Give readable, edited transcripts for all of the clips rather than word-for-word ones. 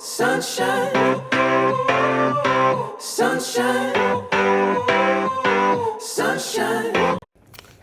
Sunshine, sunshine, sunshine.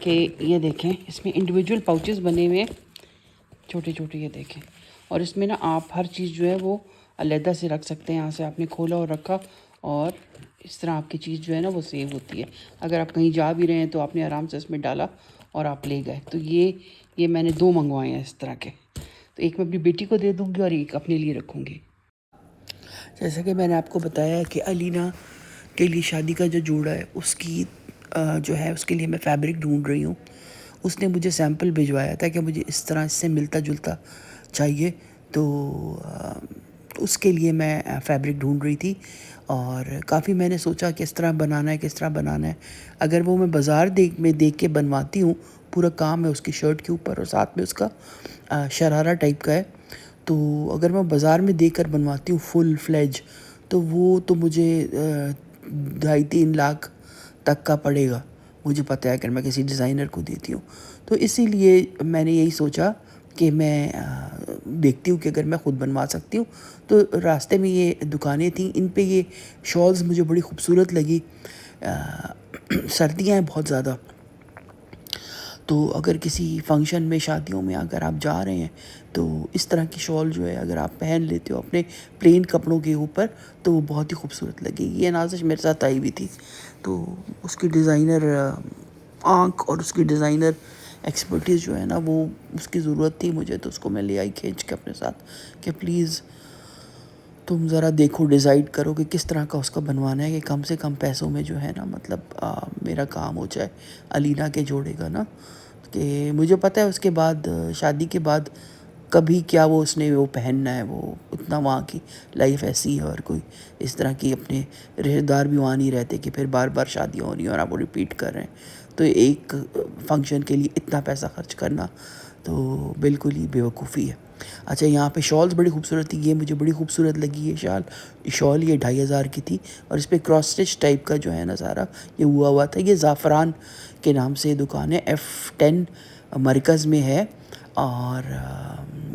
کہ یہ دیکھیں اس میں انڈیویجول پاؤچز بنے ہوئے ہیں چھوٹے چھوٹے. یہ دیکھیں اور اس میں نا آپ ہر چیز جو ہے وہ علیحدہ سے رکھ سکتے ہیں. یہاں سے آپ نے کھولا اور رکھا اور اس طرح آپ کی چیز جو ہے نا وہ سیو ہوتی ہے. اگر آپ کہیں جا بھی رہے ہیں تو آپ نے آرام سے اس میں ڈالا اور آپ لے گئے. تو یہ میں نے 2 منگوائے ہیں اس طرح کے. تو ایک میں اپنی بیٹی کو دے دوں گی اور ایک اپنے لیے رکھوں گی. جیسا کہ میں نے آپ کو بتایا ہے کہ علینا کے لیے شادی کا جو جوڑا ہے اس کی جو ہے اس کے لیے میں فیبرک ڈھونڈ رہی ہوں. اس نے مجھے سیمپل بھجوایا تھا کہ مجھے اس طرح اس سے ملتا جلتا چاہیے. تو اس کے لیے میں فیبرک ڈھونڈ رہی تھی اور کافی میں نے سوچا کس طرح بنانا ہے کس طرح بنانا ہے. اگر وہ میں بازار میں دیکھ کے بنواتی ہوں پورا کام ہے اس کی شرٹ کے اوپر اور ساتھ میں اس کا شرارہ ٹائپ کا ہے. تو اگر میں بازار میں دیکھ کر بنواتی ہوں فل فلیج تو وہ تو مجھے 2.5-3 لاکھ تک کا پڑے گا. مجھے پتہ ہے اگر میں کسی ڈیزائنر کو دیتی ہوں. تو اسی لیے میں نے یہی سوچا کہ میں دیکھتی ہوں کہ اگر میں خود بنوا سکتی ہوں. تو راستے میں یہ دکانیں تھیں, ان پہ یہ شالز مجھے بڑی خوبصورت لگی. سردیاں ہیں بہت زیادہ, تو اگر کسی فنکشن میں شادیوں میں اگر آپ جا رہے ہیں تو اس طرح کی شال جو ہے اگر آپ پہن لیتے ہو اپنے پلین کپڑوں کے اوپر تو وہ بہت ہی خوبصورت لگے گی. یہ نازش میرے ساتھ آئی ہوئی تھی تو اس کی ڈیزائنر آنکھ اور اس کی ڈیزائنر ایکسپرٹیز جو ہے نا وہ اس کی ضرورت تھی مجھے. تو اس کو میں لے آئی کھینچ کے اپنے ساتھ کہ پلیز تم ذرا دیکھو ڈیسائیڈ کرو کہ کس طرح کا اس کا بنوانا ہے کہ کم سے کم پیسوں میں جو ہے نا مطلب میرا کام ہو جائے علینا کے جوڑے کا نا. کہ مجھے پتہ ہے اس کے بعد شادی کے بعد کبھی کیا وہ اس نے وہ پہننا ہے. وہ اتنا وہاں کی لائف ایسی ہے اور کوئی اس طرح کی اپنے رشتہ دار بھی وہاں نہیں رہتے کہ پھر بار بار شادیاں ہو رہی ہیں اور آپ وہ ریپیٹ کر رہے ہیں. تو ایک فنکشن کے لیے اتنا پیسہ خرچ کرنا تو بالکل ہی بیوقوفی ہے. اچھا یہاں پہ شالز بڑی خوبصورت تھی. یہ مجھے بڑی خوبصورت لگی ہے شال. یہ 2,500 کی تھی اور اس پہ کراس اسٹچ ٹائپ کا جو ہے نا سارا یہ ہوا تھا. یہ زعفران کے نام سے دکان ہے, F10 مرکز میں ہے اور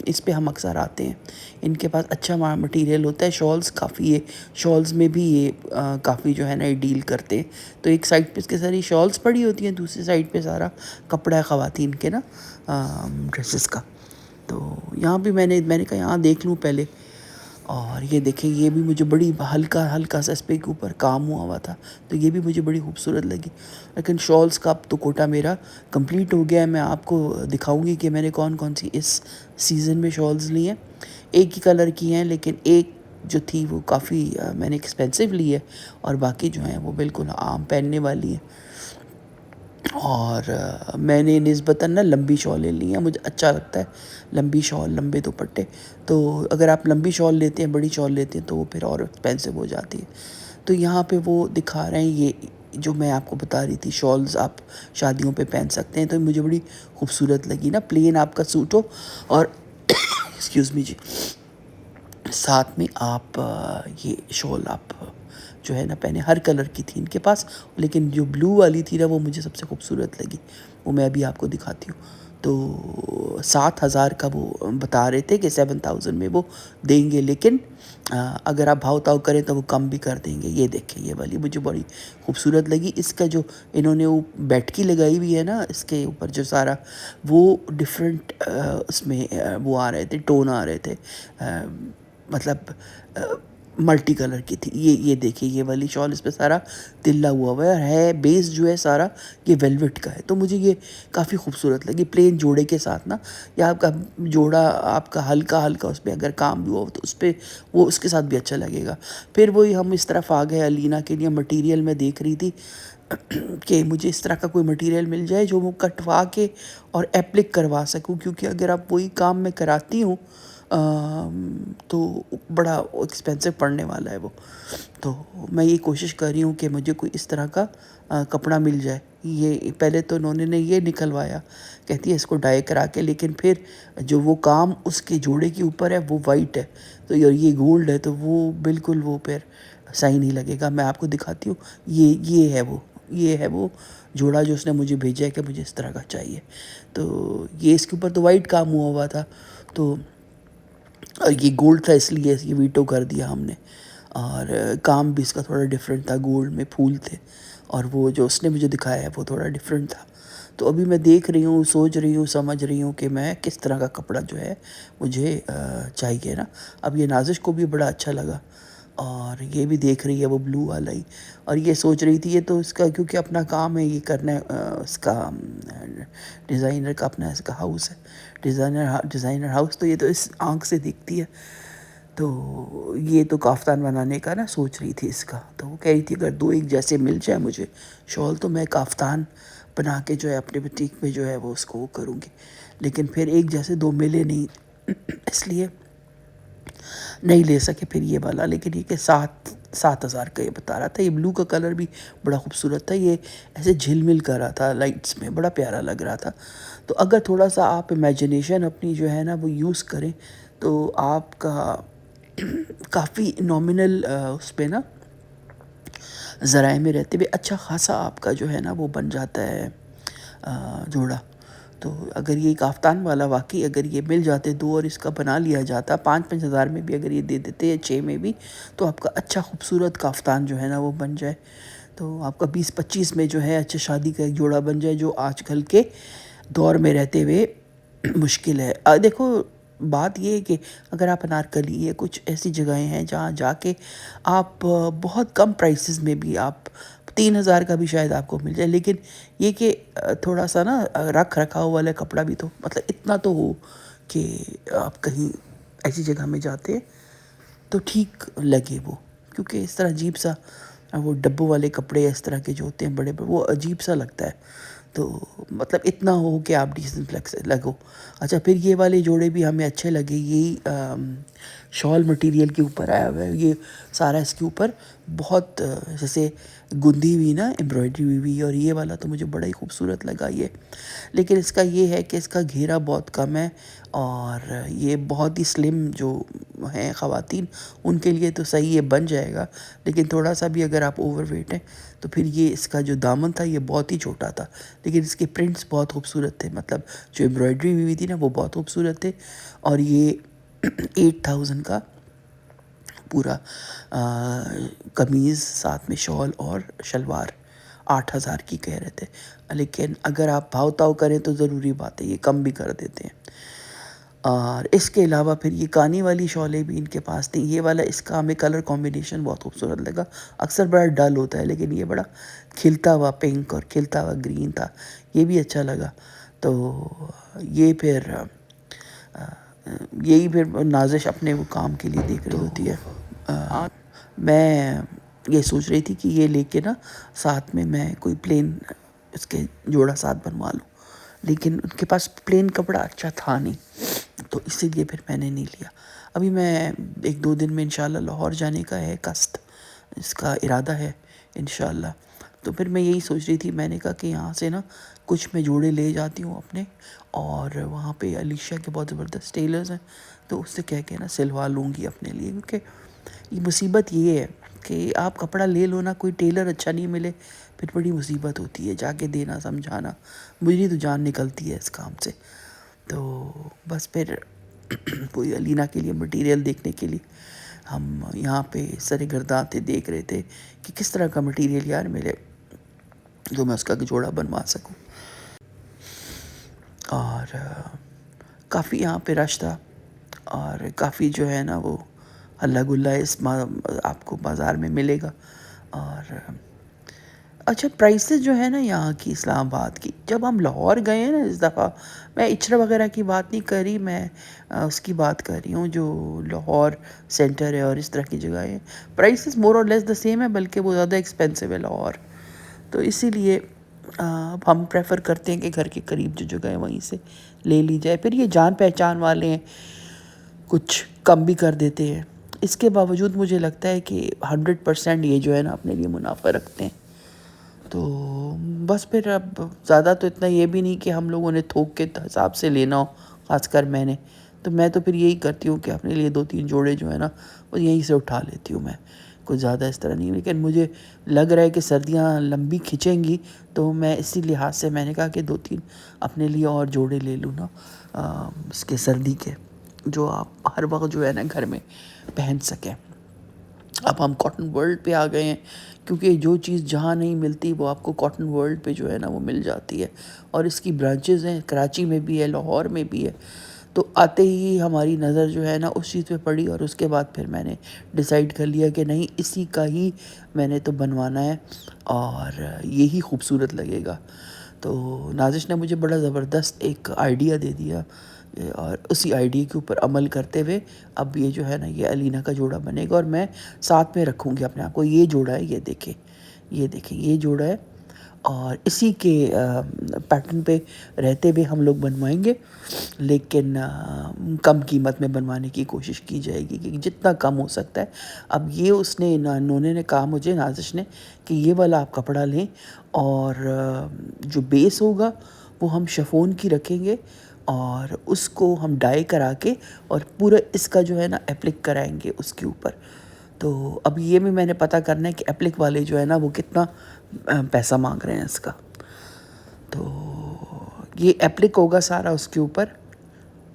اس پہ ہم اکثر آتے ہیں. ان کے پاس اچھا مٹیریل ہوتا ہے. شالز کافی ہے, شالز میں بھی یہ کافی جو ہے نا یہ ڈیل کرتے ہیں. تو ایک سائڈ پہ اس کے ساری شالز پڑی ہوتی ہیں, دوسری سائڈ پہ سارا کپڑا ہے خواتین کے نا ڈریسز کا. تو یہاں بھی میں نے کہا یہاں دیکھ لوں پہلے. اور یہ دیکھیں یہ بھی مجھے بڑی ہلکا سا اس پہ کے اوپر کام ہوا تھا تو یہ بھی مجھے بڑی خوبصورت لگی. لیکن شالز کا اب تو کوٹا میرا کمپلیٹ ہو گیا ہے. میں آپ کو دکھاؤں گی کہ میں نے کون کون سی اس سیزن میں شالز لی ہیں. ایک ہی کلر کی ہیں لیکن ایک جو تھی وہ کافی میں نے ایکسپینسو لی ہے اور باقی جو ہیں وہ بالکل عام پہننے والی ہیں. اور میں نے نسبتاً نا لمبی شالیں لی ہیں. مجھے اچھا لگتا ہے لمبی شال لمبے دوپٹے. تو اگر آپ لمبی شال لیتے ہیں بڑی شال لیتے ہیں تو وہ پھر اور ایکسپینسو ہو جاتی ہے. تو یہاں پہ وہ دکھا رہے ہیں یہ جو میں آپ کو بتا رہی تھی شالز آپ شادیوں پہ پہن سکتے ہیں. تو مجھے بڑی خوبصورت لگی نا. پلین آپ کا سوٹ ہو اور ایکسکیوز می جی ساتھ میں آپ یہ شال آپ جو ہے نا پہنے. ہر کلر کی تھی ان کے پاس لیکن جو بلو والی تھی نا وہ مجھے سب سے خوبصورت لگی. وہ میں ابھی آپ کو دکھاتی ہوں. تو 7,000 کا وہ بتا رہے تھے کہ 7,000 میں وہ دیں گے لیکن اگر آپ بھاؤ تاؤ کریں تو وہ کم بھی کر دیں گے. یہ دیکھیں یہ والی مجھے بڑی خوبصورت لگی. اس کا جو انہوں نے وہ بیٹکی لگائی ہوئی ہے نا اس کے اوپر جو سارا وہ ڈفرینٹ اس میں وہ آ رہے تھے ٹون آ رہے تھے مطلب ملٹی کلر کی تھی. یہ دیکھیں یہ والی شال اس پہ سارا تلا ہوا ہے بیس جو ہے سارا یہ ویلوٹ کا ہے. تو مجھے یہ کافی خوبصورت لگی پلین جوڑے کے ساتھ نا. یا آپ کا جوڑا آپ کا ہلکا اس پہ اگر کام بھی ہو تو اس پہ وہ اس کے ساتھ بھی اچھا لگے گا. پھر وہی ہم اس طرف آ گئے علینا کے لیے. مٹیریل میں دیکھ رہی تھی کہ مجھے اس طرح کا کوئی مٹیریل مل جائے جو وہ کٹوا کے اور ایپلک کروا سکوں کیونکہ اگر آپ وہی کام میں کراتی ہوں تو بڑا ایکسپینسو پڑنے والا ہے وہ. تو میں یہ کوشش کر رہی ہوں کہ مجھے کوئی اس طرح کا کپڑا مل جائے. یہ پہلے تو انہوں نے یہ نکلوایا کہتی ہے اس کو ڈائی کرا کے لیکن پھر جو وہ کام اس کے جوڑے کے اوپر ہے وہ وائٹ ہے تو یہ گولڈ ہے تو وہ بالکل وہ پھر صحیح نہیں لگے گا. میں آپ کو دکھاتی ہوں. یہ ہے وہ جوڑا جو اس نے مجھے بھیجا ہے کہ مجھے اس طرح کا چاہیے. تو یہ اس کے اوپر تو وائٹ کام ہوا تھا تو یہ گولڈ تھا اس لیے یہ ویٹو کر دیا ہم نے. اور کام بھی اس کا تھوڑا ڈفرینٹ تھا، گولڈ میں پھول تھے، اور وہ جو اس نے مجھے دکھایا ہے وہ تھوڑا ڈفرینٹ تھا. تو ابھی میں دیکھ رہی ہوں، سوچ رہی ہوں، سمجھ رہی ہوں کہ میں کس طرح کا کپڑا جو ہے مجھے چاہیے نا. اب یہ نازش کو بھی بڑا اچھا لگا، اور یہ بھی دیکھ رہی ہے وہ بلو والا ہی، اور یہ سوچ رہی تھی یہ تو اس کا کیونکہ اپنا کام ہے، یہ کرنا ہے، اس کا ڈیزائنر کا اپنا اس کا ہاؤس ہے، ڈیزائنر ہاؤس، تو یہ تو اس آنکھ سے دیکھتی ہے. تو یہ تو کافتان بنانے کا نا سوچ رہی تھی اس کا. تو وہ کہہ رہی تھی اگر 2 ایک جیسے مل جائے مجھے شال تو میں کافتان بنا کے جو ہے اپنے بٹیک میں جو ہے وہ اس کو کروں گی. لیکن پھر ایک جیسے 2 ملے نہیں، اس لیے نہیں لے سکے پھر یہ والا. لیکن یہ کہ 7,000 کا یہ بتا رہا تھا. یہ بلو کا کلر بھی بڑا خوبصورت تھا، یہ ایسے جھل مل کر رہا تھا لائٹس میں، بڑا پیارا لگ رہا تھا. تو اگر تھوڑا سا آپ امیجنیشن اپنی جو ہے نا وہ یوز کریں تو آپ کا کافی نامنل اس پہ نا ذرائع میں رہتے ہوئے اچھا خاصا آپ کا جو ہے نا وہ بن جاتا ہے جوڑا. تو اگر یہ کافتان والا واقعی اگر یہ مل جاتے 2 اور اس کا بنا لیا جاتا 5-5 ہزار میں بھی اگر یہ دے دیتے یا 6 میں بھی، تو آپ کا اچھا خوبصورت کافتان جو ہے نا وہ بن جائے. تو آپ کا 20-25 میں جو ہے اچھا شادی کا ایک جوڑا بن جائے، جو آج کل کے دور میں رہتے ہوئے مشکل ہے. دیکھو بات یہ ہے کہ اگر آپ انارکلی یا کچھ ایسی جگہیں ہیں جہاں جا کے آپ بہت کم پرائسز میں بھی آپ 3,000 کا بھی شاید آپ کو مل جائے، لیکن یہ کہ تھوڑا سا نا رکھ رکھاؤ والا کپڑا بھی تو مطلب اتنا تو ہو کہ آپ کہیں ایسی جگہ میں جاتے ہیں تو ٹھیک لگے وہ. کیونکہ اس طرح عجیب سا وہ ڈبوں والے کپڑے اس طرح کے جو ہوتے ہیں بڑے بڑے، وہ عجیب سا لگتا ہے. تو مطلب اتنا ہو کہ آپ ڈیسنٹ لگو. اچھا پھر یہ والے جوڑے بھی ہمیں اچھے لگے. یہی شال مٹیریل کے اوپر آیا ہوا ہے، یہ سارا اس کے اوپر بہت جیسے گندی ہوئی نا، ایمبرائڈری ہوئی، اور یہ والا تو مجھے بڑا ہی خوبصورت لگا یہ. لیکن اس کا یہ ہے کہ اس کا گھیرا بہت کم ہے، اور یہ بہت ہی سلم جو ہیں خواتین ان کے لیے تو صحیح یہ بن جائے گا. لیکن تھوڑا سا بھی اگر آپ اوور ویٹ ہیں تو پھر یہ اس کا جو دامن تھا یہ بہت ہی چھوٹا تھا. لیکن اس کے پرنٹس بہت خوبصورت تھے، مطلب جو ایمبرائڈری ہوئی تھی نا وہ بہت خوبصورت تھے. اور یہ 8,000 کا پورا قمیض، ساتھ میں شال اور شلوار 8,000 کی کہہ رہے تھے. لیکن اگر آپ بھاؤ تاؤ کریں تو ضروری بات ہے یہ کم بھی کر دیتے ہیں. اور اس کے علاوہ پھر یہ کانی والی شالیں بھی ان کے پاس تھیں. یہ والا اس کا ہمیں کلر کمبینیشن بہت خوبصورت لگا. اکثر بڑا ڈل ہوتا ہے لیکن یہ بڑا کھلتا ہوا پنک اور کھلتا ہوا گرین تھا، یہ بھی اچھا لگا. تو یہ پھر یہی پھر نازش اپنے وہ کام کے لیے دیکھ رہی ہوتی ہے. میں یہ سوچ رہی تھی کہ یہ لے کے نا ساتھ میں میں کوئی پلین اس کے جوڑا ساتھ بنوا لوں، لیکن ان کے پاس پلین کپڑا اچھا تھا نہیں، تو اسی لیے پھر میں نے نہیں لیا. ابھی میں 1-2 دن میں انشاءاللہ لاہور جانے کا ہے قصد، اس کا ارادہ ہے انشاءاللہ. تو پھر میں یہی سوچ رہی تھی، میں نے کہا کہ یہاں سے نا کچھ میں جوڑے لے جاتی ہوں اپنے، اور وہاں پہ علیشہ کے بہت زبردست ٹیلرز ہیں تو اس سے کہہ کے نا سلوا لوں گی اپنے لیے. کیونکہ یہ مصیبت یہ ہے کہ آپ کپڑا لے لو نا، کوئی ٹیلر اچھا نہیں ملے پھر بڑی مصیبت ہوتی ہے جا کے دینا سمجھانا. مجھے تو جان نکلتی ہے اس کام سے. تو بس پھر کوئی علینا کے لیے مٹیریل دیکھنے کے لیے ہم یہاں پہ سر گرداں دیکھ رہے تھے کہ کس طرح کا مٹیریل یار ملے جو میں اس کا جوڑا بنوا سکوں. اور کافی یہاں پہ رش تھا، اور کافی جو ہے نا وہ ہلا گلا اس آپ کو بازار میں ملے گا. اور اچھا پرائسز جو ہے نا یہاں کی اسلام آباد کی، جب ہم لاہور گئے ہیں نا اس دفعہ، میں اچرا وغیرہ کی بات نہیں کر رہی، میں اس کی بات کر رہی ہوں جو لاہور سینٹر ہے اور اس طرح کی جگہیں ہیں. پرائسز مور اور لیس دا سیم ہے، بلکہ وہ زیادہ ایکسپینسو ہے لاہور. تو اسی لیے ہم پریفر کرتے ہیں کہ گھر کے قریب جو جگہ ہے وہیں سے لے لی جائے. پھر یہ جان پہچان والے ہیں، کچھ کم بھی کر دیتے ہیں. اس کے باوجود مجھے لگتا ہے کہ 100% یہ جو ہے نا اپنے لیے منافع رکھتے ہیں. تو بس پھر اب زیادہ تو اتنا یہ بھی نہیں کہ ہم لوگوں نے تھوک کے حساب سے لینا ہو، خاص کر میں تو پھر یہی کرتی ہوں کہ اپنے لیے 2-3 جوڑے جو ہے نا وہ یہیں سے اٹھا لیتی ہوں. میں کچھ زیادہ اس طرح نہیں، لیکن مجھے لگ رہا ہے کہ سردیاں لمبی کھنچیں گی تو میں اسی لحاظ سے میں نے کہا کہ 2-3 اپنے لیے اور جوڑے لے لوں نا اس کے سردی کے، جو آپ ہر وقت جو ہے نا گھر میں پہن سکیں. اب ہم کاٹن ورلڈ پہ آ گئے ہیں، کیونکہ جو چیز جہاں نہیں ملتی وہ آپ کو کاٹن ورلڈ پہ جو ہے نا وہ مل جاتی ہے، اور اس کی برانچز ہیں، کراچی میں بھی ہے، لاہور میں بھی ہے۔ تو آتے ہی ہماری نظر جو ہے نا اس چیز پہ پڑی، اور اس کے بعد پھر میں نے ڈیسائیڈ کر لیا کہ نہیں، اسی کا ہی میں نے تو بنوانا ہے اور یہی خوبصورت لگے گا۔ تو نازش نے مجھے بڑا زبردست ایک آئیڈیا دے دیا، اور اسی آئیڈیا کے اوپر عمل کرتے ہوئے اب یہ جو ہے نا یہ علینا کا جوڑا بنے گا، اور میں ساتھ میں رکھوں گی اپنے آپ کو۔ یہ جوڑا ہے، یہ دیکھیں، یہ دیکھیں، یہ جوڑا ہے، اور اسی کے پیٹرن پہ رہتے ہوئے ہم لوگ بنوائیں گے، لیکن کم قیمت میں بنوانے کی کوشش کی جائے گی کہ جتنا کم ہو سکتا ہے۔ اب یہ اس نے انہوں نے کہا مجھے، نازش نے، کہ یہ والا آپ کپڑا لیں، اور جو بیس ہوگا وہ ہم شفون کی رکھیں گے، اور اس کو ہم ڈائی کرا کے اور پورا اس کا جو ہے نا ایپلک کرائیں گے اس کے اوپر۔ تو اب یہ بھی میں نے پتہ کرنا ہے کہ ایپلک والے جو ہے نا وہ کتنا پیسہ مانگ رہے ہیں اس کا۔ تو یہ ایپلک ہوگا سارا اس کے اوپر۔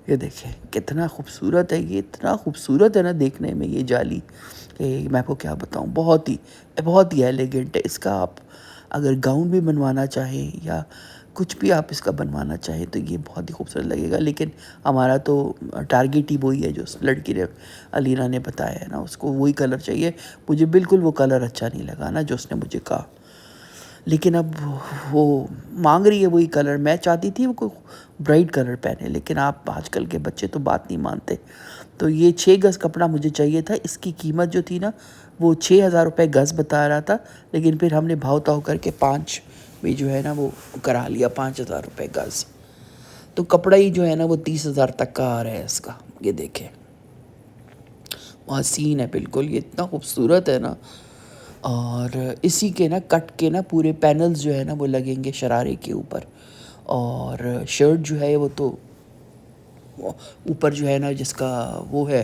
یہ دیکھیں کتنا خوبصورت ہے، یہ اتنا خوبصورت ہے نا دیکھنے میں یہ جالی، کہ میں آپ کو کیا بتاؤں، بہت ہی ایلیگنٹ ہے۔ اس کا آپ اگر گاؤن بھی بنوانا چاہیں یا کچھ بھی آپ اس کا بنوانا چاہیں تو یہ بہت ہی خوبصورت لگے گا، لیکن ہمارا تو ٹارگیٹ ہی وہی ہے جو اس لڑکی نے، علینا نے بتایا ہے نا، اس کو وہی کلر چاہیے۔ مجھے بالکل وہ کلر اچھا نہیں لگا نا جو اس نے مجھے کہا، لیکن اب وہ مانگ رہی ہے وہی کلر۔ میں چاہتی تھی وہ کوئی برائٹ کلر پہنے، لیکن آپ آج کل کے بچے تو بات نہیں مانتے۔ تو یہ 6 گز کپڑا مجھے چاہیے تھا، اس کی قیمت جو تھی نا وہ 6,000 روپے گز بتا رہا تھا، لیکن پھر ہم نے بھاؤ تاؤ کر کے 5 بھی جو ہے نا وہ کرا لیا، 5,000 روپے گز۔ تو کپڑا ہی جو ہے نا وہ 30,000 تک کا آ رہا ہے اس کا۔ یہ دیکھیں وہاں سین ہے بالکل، یہ اتنا خوبصورت ہے نا، اور اسی کے نا کٹ کے نا پورے پینلز جو ہے نا وہ لگیں گے شرارے کے اوپر، اور شرٹ جو ہے وہ تو اوپر جو ہے نا جس کا وہ ہے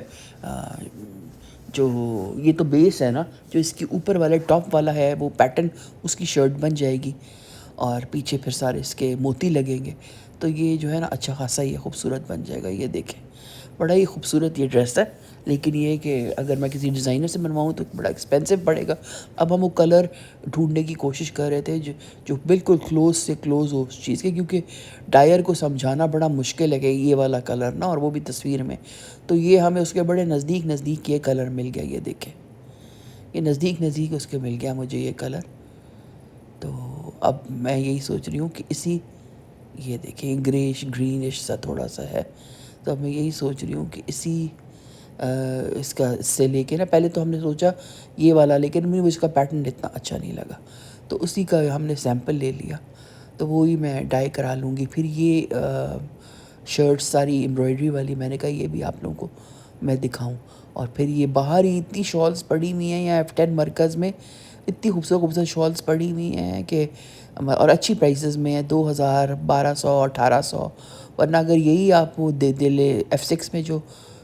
جو یہ تو بیس ہے نا، جو اس کی اوپر والا ٹاپ والا ہے وہ پیٹرن اس کی شرٹ بن جائے گی، اور پیچھے پھر سارے اس کے موتی لگیں گے، تو یہ جو ہے نا اچھا خاصا یہ خوبصورت بن جائے گا۔ یہ دیکھیں بڑا ہی خوبصورت یہ ڈریس ہے، لیکن یہ کہ اگر میں کسی ڈیزائنر سے بنواؤں تو بڑا ایکسپینسو پڑے گا۔ اب ہم وہ کلر ڈھونڈنے کی کوشش کر رہے تھے جو بالکل کلوز سے کلوز ہو اس چیز کے، کیونکہ ڈائر کو سمجھانا بڑا مشکل ہے کہ یہ والا کلر نا، اور وہ بھی تصویر میں، تو یہ ہمیں اس کے بڑے نزدیک یہ کلر مل گیا۔ یہ دیکھیں یہ نزدیک اس کے مل گیا مجھے یہ کلر۔ تو اب میں یہی سوچ رہی ہوں کہ اسی، یہ دیکھیں گریش گرینش سا تھوڑا سا ہے، تو اب میں یہی سوچ رہی ہوں کہ اسی اس کا اس سے لے کے نا، پہلے تو ہم نے سوچا یہ والا، لیکن مجھے اس کا پیٹرن اتنا اچھا نہیں لگا، تو اسی کا ہم نے سیمپل لے لیا، تو وہی میں ڈائی کرا لوں گی۔ پھر یہ شرٹ ساری امبرائڈری والی، میں نے کہا یہ بھی آپ لوگوں کو میں دکھاؤں۔ اور پھر یہ باہر ہی اتنی شالز پڑی ہوئی ہیں، یہاں F10 مرکز میں اتنی خوبصورت شالز پڑی ہوئی ہیں کہ، اور اچھی پرائسز میں ہیں، 2,000 1,200 1,800، ورنہ اگر یہی آپ وہ دے لے F6 میں جو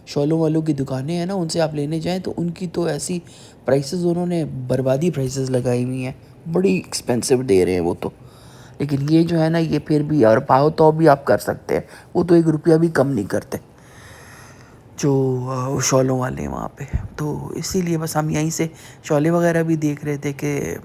شالوں والوں کی دکانیں ہیں نا، ان سے آپ لینے جائیں تو ان کی تو ایسی پرائسز انہوں نے بربادی پرائسز لگائی ہوئی ہیں، بڑی ایکسپینسو دے رہے ہیں وہ تو۔ لیکن یہ جو ہے نا یہ پھر بھی، اور پاؤ تو بھی آپ کر سکتے ہیں، وہ تو 1 روپیہ بھی کم نہیں کرتے جو شالوں والے ہیں وہاں پہ۔ تو اسی لیے بس ہم یہیں سے شالے وغیرہ بھی دیکھ رہے تھے کہ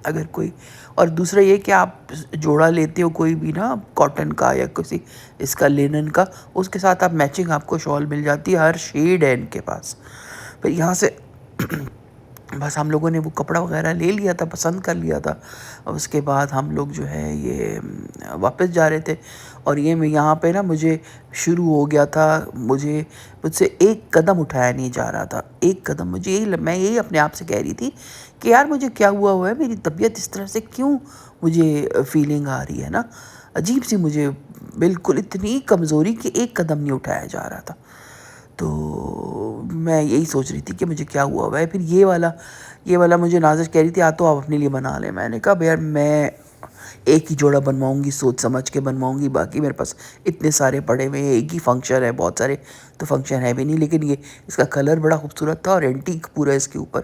اگر کوئی، اور دوسرا یہ کہ آپ جوڑا لیتے ہو کوئی بھی نا کاٹن کا یا کسی اس کا لینن کا، اس کے ساتھ آپ میچنگ آپ کو شال مل جاتی ہے، ہر شیڈ ہے ان کے پاس۔ پھر یہاں سے بس ہم لوگوں نے وہ کپڑا وغیرہ لے لیا تھا، پسند کر لیا تھا، اور اس کے بعد ہم لوگ جو ہے یہ واپس جا رہے تھے، اور یہ میں یہاں پہ نا مجھے شروع ہو گیا تھا، مجھ سے ایک قدم اٹھایا نہیں جا رہا تھا، ایک قدم مجھے میں یہی اپنے آپ سے کہہ رہی تھی کہ یار مجھے کیا ہوا ہے، میری طبیعت اس طرح سے کیوں مجھے فیلنگ آ رہی ہے نا، عجیب سی مجھے بالکل اتنی کمزوری کہ ایک قدم نہیں اٹھایا جا رہا تھا۔ تو میں یہی سوچ رہی تھی کہ مجھے کیا ہوا ہے۔ پھر یہ والا مجھے نازش کہہ رہی تھی تو آپ اپنے لیے بنا لیں، میں نے کہا یار میں ایک ہی جوڑا بنواؤں گی، سوچ سمجھ کے بنواؤں گی، باقی میرے پاس اتنے سارے پڑے ہوئے ہیں، ایک ہی فنکشن ہے، بہت سارے تو فنکشن ہے بھی نہیں، لیکن یہ اس کا کلر بڑا خوبصورت تھا، اور اینٹیک پورا اس کے اوپر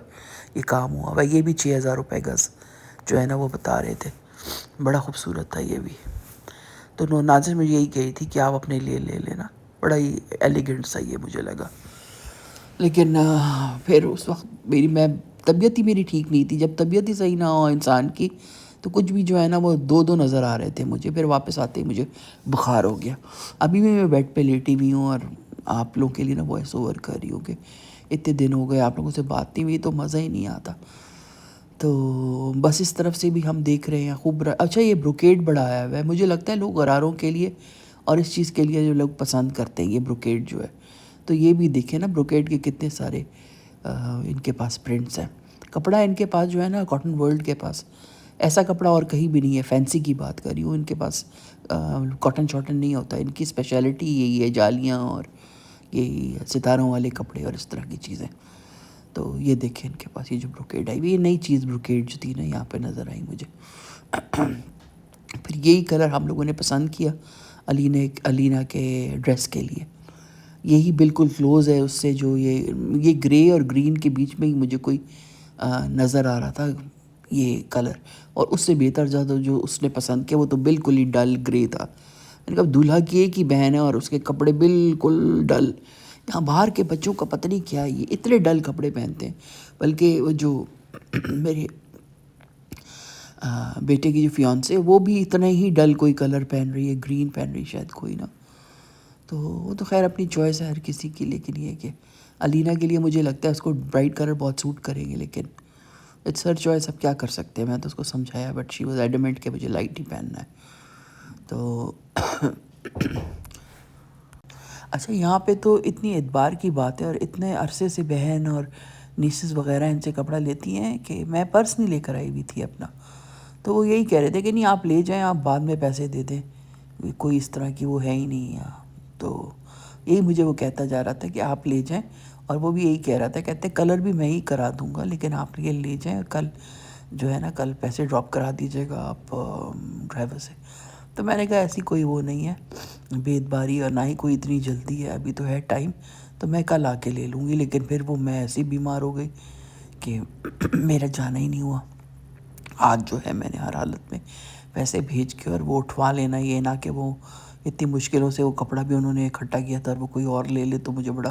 یہ کام ہوا ہوا، یہ بھی 6,000 روپے گز جو ہے نا وہ بتا رہے تھے، بڑا خوبصورت تھا یہ بھی۔ تو نازش مجھے یہی کہی تھی کہ آپ اپنے لیے لے لینا، بڑا ہی ایلیگنٹ سا یہ مجھے لگا۔ لیکن پھر اس وقت میں طبیعت ہی میری ٹھیک نہیں تھی. جب طبیعت ہی صحیح نہ ہو انسان کی تو کچھ بھی جو ہے نا وہ دو دو نظر آ رہے تھے مجھے. پھر واپس آتے ہی مجھے بخار ہو گیا. ابھی بھی میں بیڈ پہ لیٹی ہوئی ہوں اور آپ لوگوں کے لیے نا وائس اوور کر رہی ہوں کہ اتنے دن ہو گئے آپ لوگوں سے بات نہیں ہوئی تو مزہ ہی نہیں آتا. تو بس اس طرف سے بھی ہم دیکھ رہے ہیں خوب. اچھا یہ بروکیڈ بڑا آیا ہوا ہے. مجھے لگتا ہے لوگ غراروں کے لیے اور اس چیز کے لیے جو لوگ پسند کرتے ہیں یہ بروکیڈ جو ہے. تو یہ بھی دیکھیں نا بروکیڈ کے کتنے سارے ان کے پاس پرنٹس ہیں. کپڑا ان کے پاس جو ہے نا کاٹن ورلڈ کے پاس ایسا کپڑا اور کہیں بھی نہیں ہے. فینسی کی بات کر رہی ہوں. ان کے پاس کاٹن شاٹن نہیں ہوتا. ان کی اسپیشلٹی یہی ہے جالیاں اور یہی ستاروں والے کپڑے اور اس طرح کی چیزیں. تو یہ دیکھیں ان کے پاس یہ جو بروکیڈ آئی ہوئی یہ نئی چیز بروکیڈ جو تھی نا یہاں پہ نظر آئی مجھے. پھر یہی کلر ہم لوگوں نے پسند کیا علینا کے ڈریس کے لیے. یہی بالکل کلوز ہے اس سے جو یہ گرے اور گرین کے بیچ میں ہی مجھے کوئی نظر آ رہا تھا یہ کلر. اور اس سے بہتر زیادہ جو اس نے پسند کیا وہ تو بالکل ہی ڈل گرے تھا. میں نے کہا دولہا کی ایک ہی بہن ہے اور اس کے کپڑے بالکل ڈل. یہاں باہر کے بچوں کا پتہ نہیں کیا یہ اتنے ڈل کپڑے پہنتے ہیں. بلکہ وہ جو میرے بیٹے کی جو فیانسے وہ بھی اتنا ہی ڈل کوئی کلر پہن رہی ہے. گرین پہن رہی شاید کوئی نا. تو وہ تو خیر اپنی چوائس ہے ہر کسی کی. لیکن یہ کہ علینا کے لیے مجھے لگتا ہے اس کو برائٹ کلر بہت سوٹ کریں گے. لیکن اٹس ہر چوائس. اب کیا کر سکتے ہیں. میں تو اس کو سمجھایا بٹ شی واز ایڈمنٹ کہ مجھے لائٹ ہی پہننا ہے. تو اچھا یہاں پہ تو اتنی اعتبار کی بات ہے اور اتنے عرصے سے بہن اور نیسز وغیرہ ان سے کپڑا لیتی ہیں کہ میں پرس نہیں لے کر آئی ہوئی تھی اپنا. تو وہ یہی کہہ رہے تھے کہ نہیں آپ لے جائیں آپ بعد میں پیسے دے دیں. کوئی اس طرح کی وہ ہے ہی نہیں یہاں. تو یہی مجھے وہ کہتا جا رہا تھا کہ آپ لے جائیں. اور وہ بھی یہی کہہ رہا تھا کہتے کلر بھی میں ہی کرا دوں گا لیکن آپ یہ لے جائیں. کل جو ہے نا کل پیسے ڈراپ کرا دیجیے گا آپ ڈرائیور سے. تو میں نے کہا ایسی کوئی وہ نہیں ہے بے اعتباری اور نہ ہی کوئی اتنی جلدی ہے. ابھی تو ہے ٹائم تو میں کل آ کے لے لوں گی. لیکن پھر وہ میں ایسی بیمار ہو گئی کہ میرا جانا ہی نہیں ہوا. آج جو ہے میں نے ہر حالت میں پیسے بھیج کے اور وہ اٹھوا لینا. یہ نہ کہ وہ اتنی مشکلوں سے وہ کپڑا بھی انہوں نے اکٹھا کیا تھا اور وہ کوئی اور لے لے تو مجھے بڑا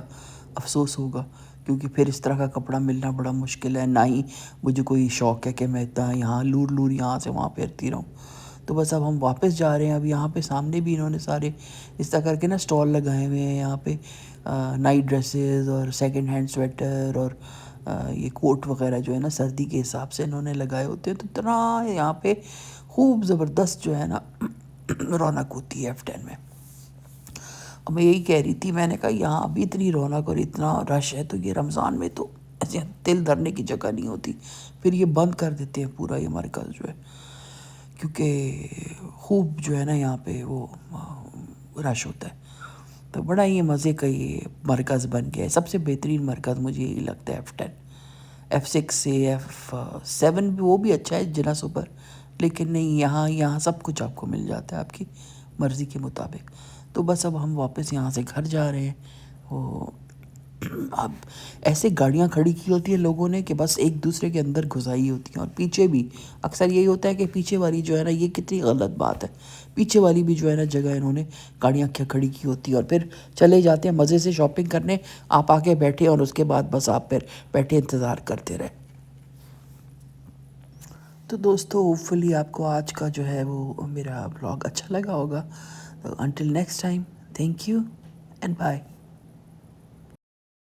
افسوس ہوگا. کیونکہ پھر اس طرح کا کپڑا ملنا بڑا مشکل ہے. نہ ہی مجھے کوئی شوق ہے کہ میں اتنا یہاں لور یہاں سے وہاں پھرتی رہوں. تو بس اب ہم واپس جا رہے ہیں. اب یہاں پہ سامنے بھی انہوں نے سارے اس طرح کر کے نا اسٹال لگائے ہوئے ہیں یہاں پہ. نائٹ ڈریسز اور سیکنڈ ہینڈ سویٹر اور یہ کوٹ وغیرہ جو ہے نا سردی کے حساب سے انہوں نے لگائے ہوتے ہیں. تو اتنا یہاں پہ خوب زبردست جو ہے نا رونق ہوتی ہے F10 میں. اور میں یہی کہہ رہی تھی میں نے کہا یہاں ابھی اتنی رونق اور اتنا رش ہے تو یہ رمضان میں تو ایسے دل دھرنے کی جگہ نہیں ہوتی. پھر یہ بند کر دیتے ہیں پورا یہ مرکز جو ہے. کیونکہ خوب جو ہے نا یہاں پہ وہ رش ہوتا ہے. تو بڑا یہ مزے کا یہ مرکز بن گیا ہے. سب سے بہترین مرکز مجھے یہی لگتا ہے F10. F6 سے F7 بھی وہ بھی اچھا ہے جنا سپر. لیکن نہیں یہاں سب کچھ آپ کو مل جاتا ہے آپ کی مرضی کے مطابق. تو بس اب ہم واپس یہاں سے گھر جا رہے ہیں. وہ اب ایسے گاڑیاں کھڑی کی ہوتی ہیں لوگوں نے کہ بس ایک دوسرے کے اندر گھسائی ہوتی ہیں. اور پیچھے بھی اکثر یہی ہوتا ہے کہ پیچھے والی جو ہے نا یہ کتنی غلط بات ہے. پیچھے والی بھی جو ہے نا جگہ انہوں نے گاڑیاں کھڑی کی ہوتی ہیں اور پھر چلے جاتے ہیں مزے سے شاپنگ کرنے. آپ آ کے بیٹھے اور اس کے بعد بس آپ پھر بیٹھے انتظار کرتے رہے. تو دوستو ہوپفلی آپ کو آج کا جو ہے وہ میرا بلاگ اچھا لگا ہوگا. Until next time thank you and bye.